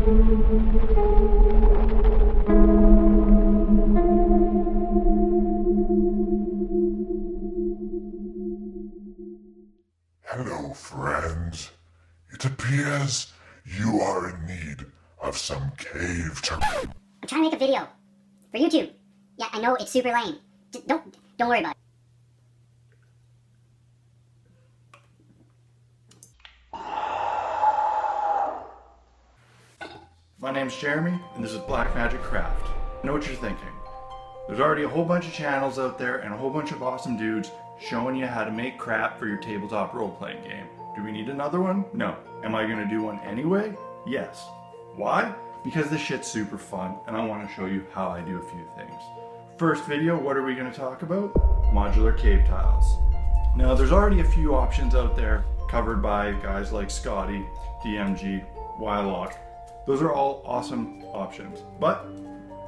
Hello, friends. It appears you are in need of some cave terrain. I'm trying to make a video for YouTube. Yeah, I know it's super lame. Just don't worry about it. My name's Jeremy, and this is Black Magic Craft. I know what you're thinking. There's already a whole bunch of channels out there and a whole bunch of awesome dudes showing you how to make crap for your tabletop role-playing game. Do we need another one? No. Am I gonna do one anyway? Yes. Why? Because this shit's super fun, and I want to show you how I do a few things. First video, what are we gonna talk about? Modular cave tiles. Now, there's already a few options out there covered by guys like Scotty, DMG, Wylock. Those are all awesome options, but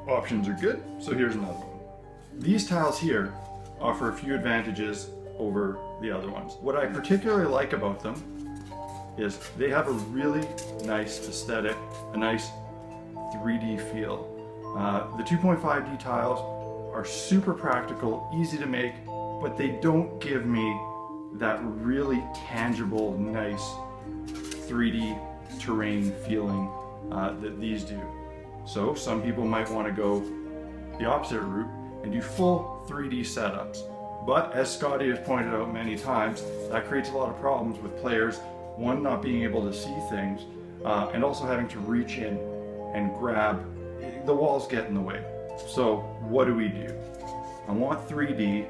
options are good, so here's another one. These tiles here offer a few advantages over the other ones. What I particularly like about them is they have a really nice aesthetic, a nice 3D feel. The 2.5D tiles are super practical, easy to make, but they don't give me that really tangible, nice 3D terrain feeling that these do. So some people might want to go the opposite route and do full 3D setups. But as Scotty has pointed out many times, that creates a lot of problems with players, one, not being able to see things, and also having to reach in and grab. The walls get in the way. So what do? I want 3D,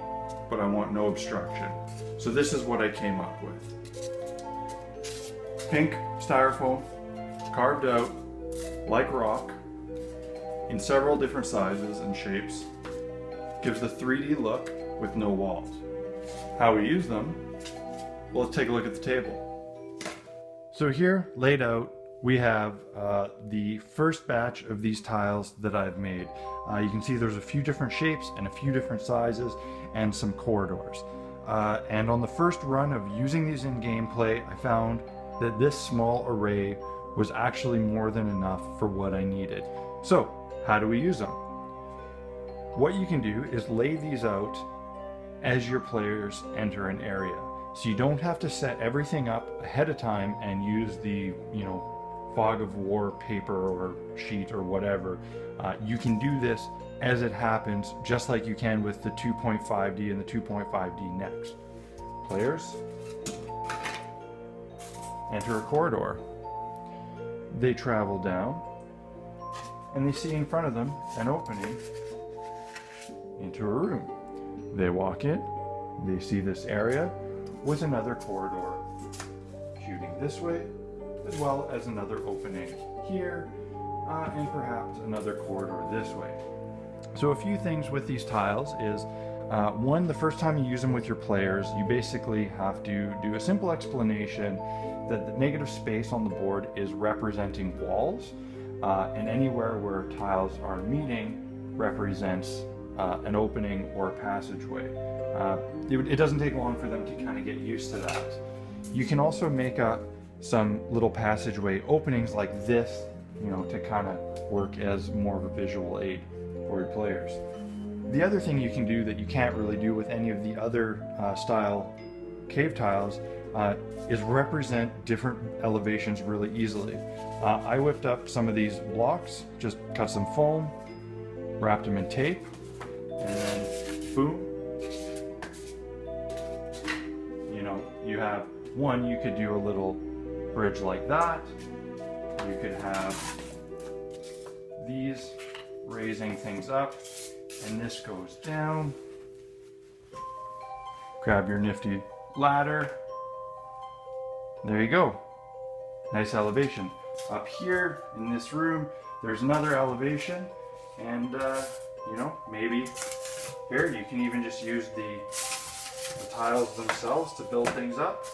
but I want no obstruction. So this is what I came up with. Pink styrofoam, carved out like rock, in several different sizes and shapes, gives the 3D look with no walls. How we use them? Well, let's take a look at the table. So here, laid out, we have the first batch of these tiles that I've made. You can see there's a few different shapes and a few different sizes and some corridors. And on the first run of using these in gameplay, I found that this small array was actually more than enough for what I needed. So, how do we use them? What you can do is lay these out as your players enter an area. So you don't have to set everything up ahead of time and use the, fog of war paper or sheet or whatever. You can do this as it happens, just like you can with the 2.5D and the 2.5D next. Players enter a corridor. They travel down and they see in front of them an opening into a room. They walk in, they see this area with another corridor shooting this way, as well as another opening here, and perhaps another corridor this way. So a few things with these tiles is, one, the first time you use them with your players, you basically have to do a simple explanation that the negative space on the board is representing walls, and anywhere where tiles are meeting represents an opening or a passageway. It doesn't take long for them to kind of get used to that. You can also make up some little passageway openings like this, to kind of work as more of a visual aid for your players. The other thing you can do that you can't really do with any of the other style cave tiles is represent different elevations really easily. I whipped up some of these blocks, just cut some foam, wrapped them in tape, and then boom. You have one, you could do a little bridge like that. You could have these raising things up, and this goes down. Grab your nifty ladder. There you go. Nice elevation. Up here in this room, there's another elevation, and maybe here you can even just use the tiles themselves to build things up.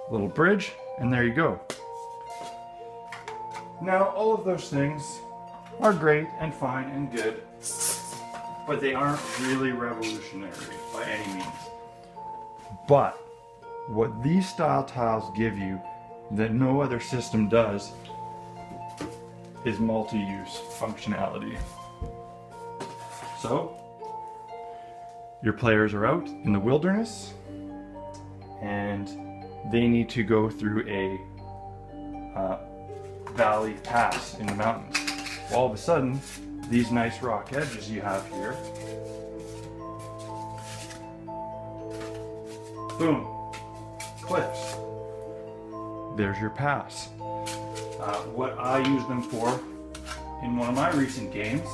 Little bridge, and there you go. Now, all of those things are great and fine and good, but they aren't really revolutionary by any means. But what these style tiles give you that no other system does is multi-use functionality. So, your players are out in the wilderness and they need to go through a valley pass in the mountains. Well, all of a sudden, these nice rock edges you have here, boom, cliffs. There's your pass. What I used them for in one of my recent games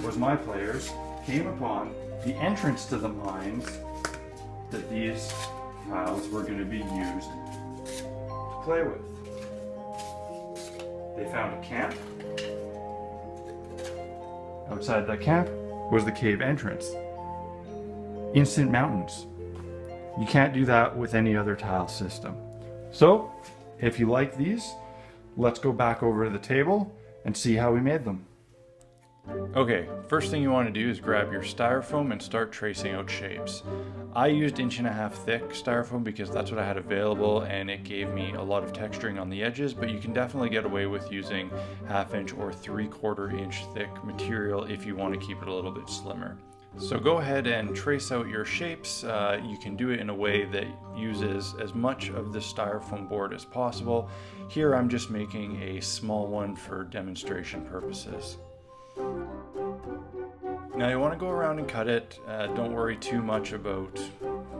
was my players came upon the entrance to the mines that these tiles were going to be used to play with. They found a camp. Outside that camp was the cave entrance. Instant mountains. You can't do that with any other tile system. So, if you like these, let's go back over to the table and see how we made them. Okay, first thing you want to do is grab your styrofoam and start tracing out shapes. I used 1.5" thick styrofoam because that's what I had available and it gave me a lot of texturing on the edges, but you can definitely get away with using 1/2 inch or 3/4 inch thick material if you want to keep it a little bit slimmer. So go ahead and trace out your shapes. You can do it in a way that uses as much of the styrofoam board as possible. Here I'm just making a small one for demonstration purposes. Now you want to go around and cut it. Don't worry too much about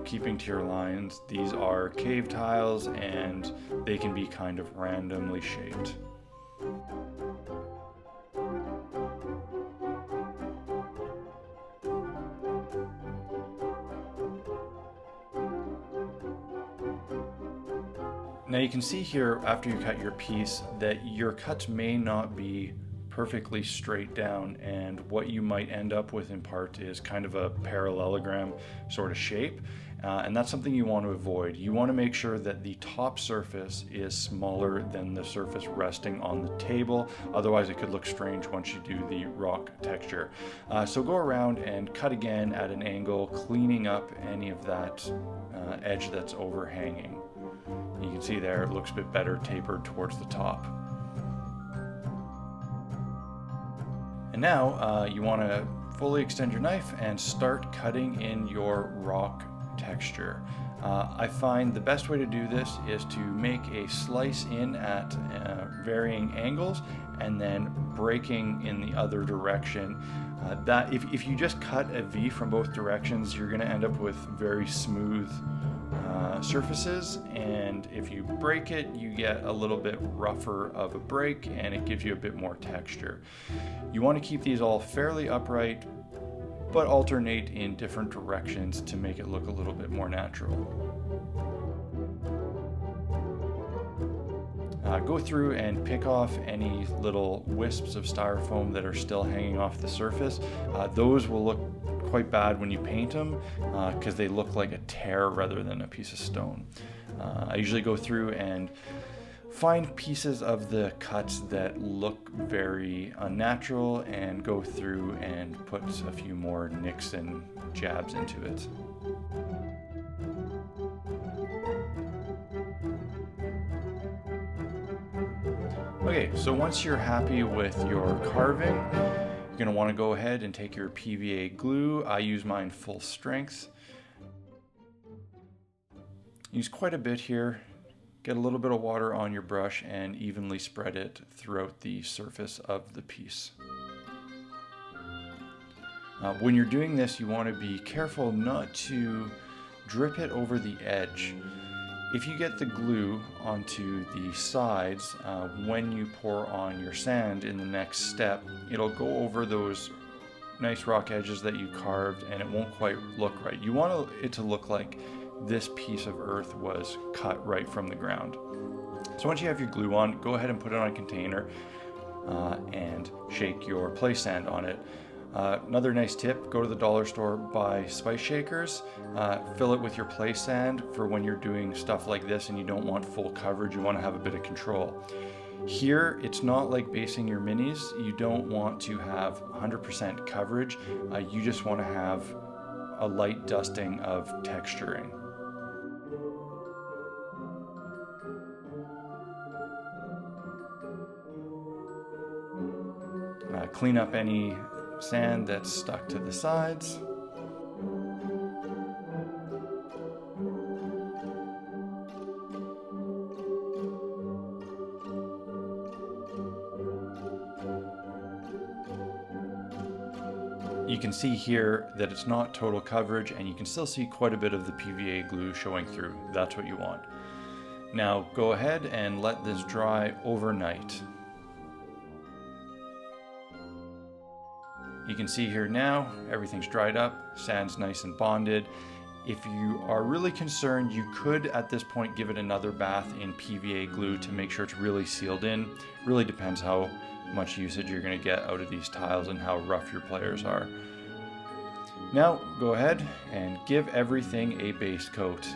keeping to your lines. These are cave tiles and they can be kind of randomly shaped. Now you can see here after you cut your piece that your cuts may not be perfectly straight down, and what you might end up with in part is kind of a parallelogram sort of shape, and that's something you want to avoid. You want to make sure that the top surface is smaller than the surface resting on the table, otherwise it could look strange once you do the rock texture. So go around and cut again at an angle, cleaning up any of that edge that's overhanging. You can see there it looks a bit better tapered towards the top. And now you want to fully extend your knife and start cutting in your rock texture. I find the best way to do this is to make a slice in at varying angles and then breaking in the other direction. That if you just cut a V from both directions, you're going to end up with very smooth surfaces, and if you break it you get a little bit rougher of a break and it gives you a bit more texture. You want to keep these all fairly upright but alternate in different directions to make it look a little bit more natural. Go through and pick off any little wisps of styrofoam that are still hanging off the surface. Those will look quite bad when you paint them because they look like a tear rather than a piece of stone. I usually go through and find pieces of the cuts that look very unnatural and go through and put a few more nicks and jabs into it. Okay, so once you're happy with your carving, you're going to want to go ahead and take your PVA glue. I use mine full strength. Use quite a bit here. Get a little bit of water on your brush and evenly spread it throughout the surface of the piece. When you're doing this, you want to be careful not to drip it over the edge. If you get the glue onto the sides, when you pour on your sand in the next step, it'll go over those nice rock edges that you carved and it won't quite look right. You want it to look like this piece of earth was cut right from the ground. So once you have your glue on, go ahead and put it on a container and shake your play sand on it. Another nice tip, go to the dollar store, buy spice shakers, fill it with your play sand for when you're doing stuff like this and you don't want full coverage, you want to have a bit of control. Here, it's not like basing your minis. You don't want to have 100% coverage. You just want to have a light dusting of texturing. clean up any sand that's stuck to the sides. You can see here that it's not total coverage, and you can still see quite a bit of the PVA glue showing through. That's what you want. Now go ahead and let this dry overnight. You can see here now, everything's dried up, sand's nice and bonded. If you are really concerned, you could at this point give it another bath in PVA glue to make sure it's really sealed in. Really depends how much usage you're going to get out of these tiles and how rough your players are. Now go ahead and give everything a base coat.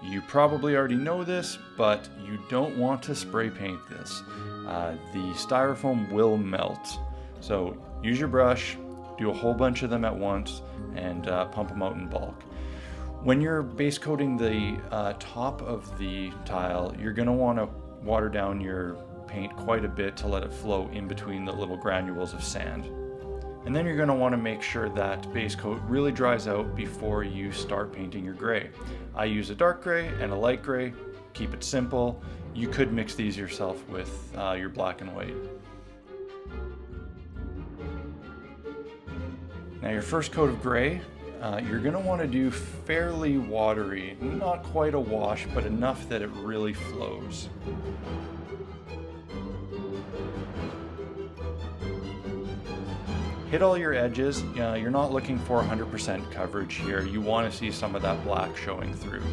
You probably already know this, but you don't want to spray paint this. The styrofoam will melt. So use your brush, do a whole bunch of them at once, and pump them out in bulk. When you're base coating the top of the tile, you're going to want to water down your paint quite a bit to let it flow in between the little granules of sand. And then you're going to want to make sure that base coat really dries out before you start painting your gray. I use a dark gray and a light gray. Keep it simple. You could mix these yourself with your black and white. Now your first coat of gray, you're going to want to do fairly watery, not quite a wash, but enough that it really flows. Hit all your edges. You're not looking for 100% coverage here. You want to see some of that black showing through.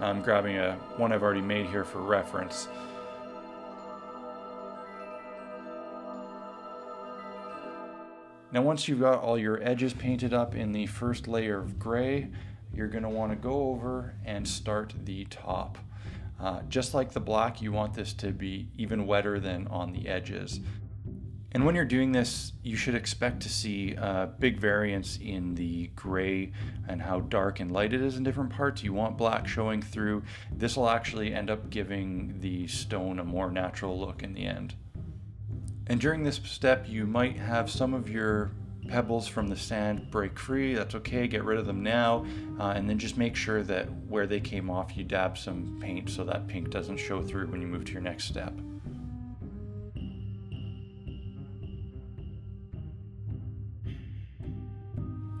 I'm grabbing one I've already made here for reference. Now once you've got all your edges painted up in the first layer of gray, you're going to want to go over and start the top. Just like the black, you want this to be even wetter than on the edges. And when you're doing this, you should expect to see a big variance in the gray and how dark and light it is in different parts. You want black showing through. This will actually end up giving the stone a more natural look in the end. And during this step, you might have some of your pebbles from the sand break free. That's okay, get rid of them now. And then just make sure that where they came off, you dab some paint so that pink doesn't show through when you move to your next step.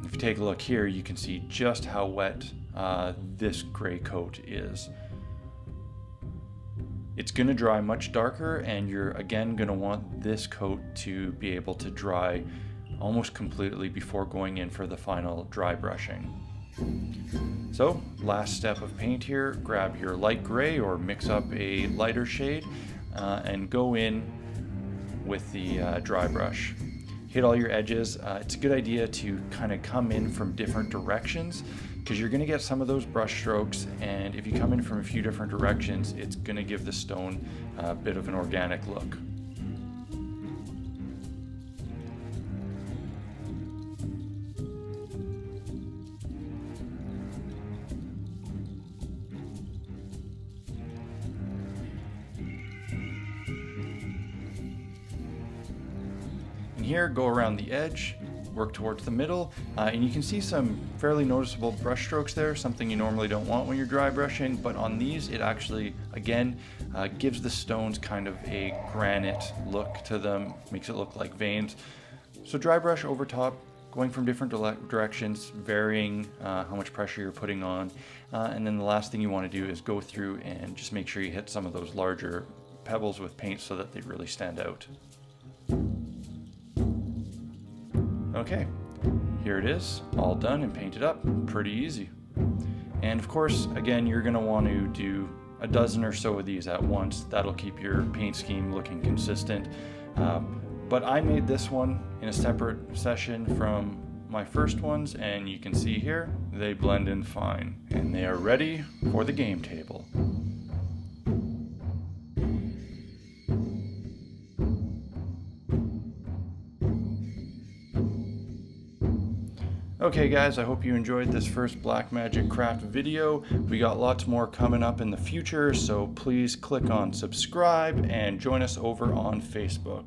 If you take a look here, you can see just how wet this gray coat is. It's going to dry much darker, and you're again going to want this coat to be able to dry almost completely before going in for the final dry brushing. So, last step of paint here, grab your light gray or mix up a lighter shade and go in with the dry brush. Hit all your edges. It's a good idea to kind of come in from different directions, because you're going to get some of those brush strokes, and if you come in from a few different directions, it's going to give the stone a bit of an organic look. And here, go around the edge, work towards the middle, and you can see some fairly noticeable brush strokes there, something you normally don't want when you're dry brushing, but on these it actually, again, gives the stones kind of a granite look to them, makes it look like veins. So dry brush over top, going from different directions, varying how much pressure you're putting on, and then the last thing you want to do is go through and just make sure you hit some of those larger pebbles with paint so that they really stand out. Okay, here it is, all done and painted up, pretty easy. And of course, again, you're going to want to do a dozen or so of these at once. That'll keep your paint scheme looking consistent. But I made this one in a separate session from my first ones, and you can see here, they blend in fine, and they are ready for the game table. Okay guys, I hope you enjoyed this first Black Magic Craft video. We got lots more coming up in the future, so please click on subscribe and join us over on Facebook.